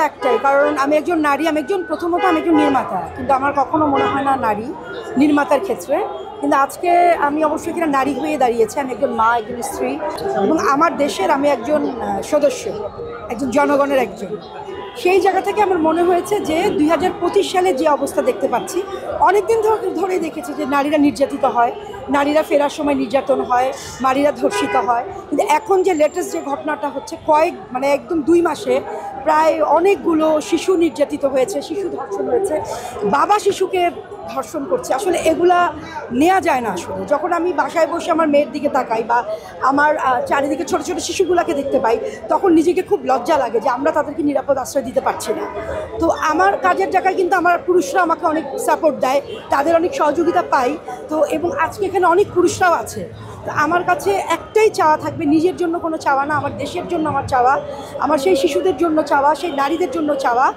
অবস্থা একটাই, কারণ আমি একজন নারী, প্রথমত আমি একজন নির্মাতা, কিন্তু আমার কখনো মনে হয় না নারী নির্মাতার ক্ষেত্রে। কিন্তু আজকে আমি অবশ্যই কিনা নারী হয়ে দাঁড়িয়েছি। আমি একজন মা, একজন স্ত্রী, এবং আমার দেশের আমি একজন সদস্য, একজন জনগণের একজন। সেই জায়গা থেকে আমার মনে হয়েছে যে 2025 সালে যে অবস্থা দেখতে পাচ্ছি, অনেকদিন ধরেই দেখেছি যে নারীরা নির্যাতিত হয়, নারীরা ফেরার সময় নির্যাতন হয়, নারীরা ধর্ষিত হয়। কিন্তু এখন যে লেটেস্ট যে ঘটনাটা হচ্ছে, একদম 2 মাসে প্রায় অনেকগুলো শিশু নির্যাতিত হয়েছে, শিশু ধর্ষণ হয়েছে, বাবা শিশুকে ধর্ষণ করছে। আসলে এগুলা নেওয়া যায় না। আসলে যখন আমি বাসায় বসে আমার মেয়ের দিকে তাকাই বা আমার চারিদিকে ছোট ছোট শিশুগুলোকে দেখতে পাই, তখন নিজেকে খুব লজ্জা লাগে যে আমরা তাদেরকে নিরাপদ আশ্রয় দিতে পারছি না। তো আমার কাজের জায়গায় কিন্তু আমার পুরুষরা আমাকে অনেক সাপোর্ট দেয়, তাদের অনেক সহযোগিতা পাই। তো এবং আজকে এখানে অনেক পুরুষরাও আছে। তো আমার কাছে একটাই চাওয়া থাকবে, নিজের জন্য কোনো চাওয়া না, আমার দেশের জন্য আমার চাওয়া, আমার সেই শিশুদের জন্য চাওয়া, সেই নারীদের জন্য চাওয়া,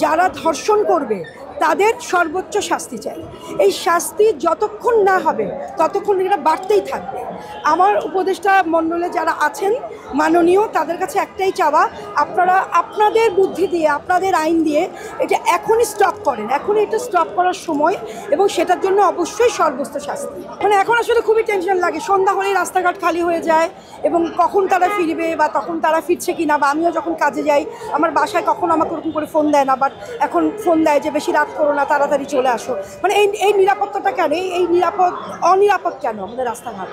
যারা ধর্ষণ করবে তাদের সর্বোচ্চ শাস্তি চাই। এই শাস্তি যতক্ষণ না হবে ততক্ষণ এটা বাড়তেই থাকবে। আমার উপদেষ্টা মণ্ডলে যারা আছেন মাননীয়, তাদের কাছে একটাই চাওয়া, আপনারা আপনাদের বুদ্ধি দিয়ে, আপনাদের আইন দিয়ে এটা এখনই স্টপ করেন। এখনই এটা স্টপ করার সময়, এবং সেটার জন্য অবশ্যই সর্বোচ্চ শাস্তি। এখন আসলে খুবই টেনশন লাগে, সন্ধ্যা হলেই রাস্তাঘাট খালি হয়ে যায়, এবং কখন তারা ফিরবে বা তখন তারা ফিরছে কিনা, বা আমিও যখন কাজে যাই আমার বাসায় কখনো আমাকে ওরকম করে ফোন দেয় না, বাট এখন ফোন দেয় যে বেশি রাত করো না, তাড়াতাড়ি চলে আসো। এই নিরাপত্তাটা কেন, এই অনিরাপদ কেন আমাদের রাস্তাঘাট?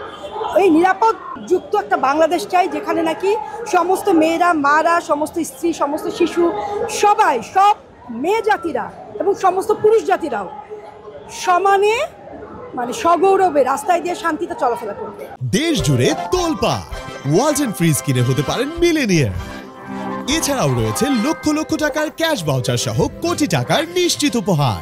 এই নিরাপদ যুক্ত একটা বাংলাদেশ চাই, যেখানে নাকি সমস্ত মেয়েরা, মারা, সমস্ত স্ত্রী, সমস্ত শিশু, সবাই, সব মেয়ে জাতিরা এবং সমস্ত পুরুষ জাতিরাও সমানে, সগৌরবে রাস্তায় দিয়ে শান্তিতে চলাফেরা করবে। দেশ জুড়ে তোলপা ওয়ালটন ফ্রিজ কিনে হতে পারেন মিলেনিয়ার। এছাড়াও রয়েছে লক্ষ লক্ষ টাকার ক্যাশ ভাউচার সহ কোটি টাকার নিশ্চিত উপহার।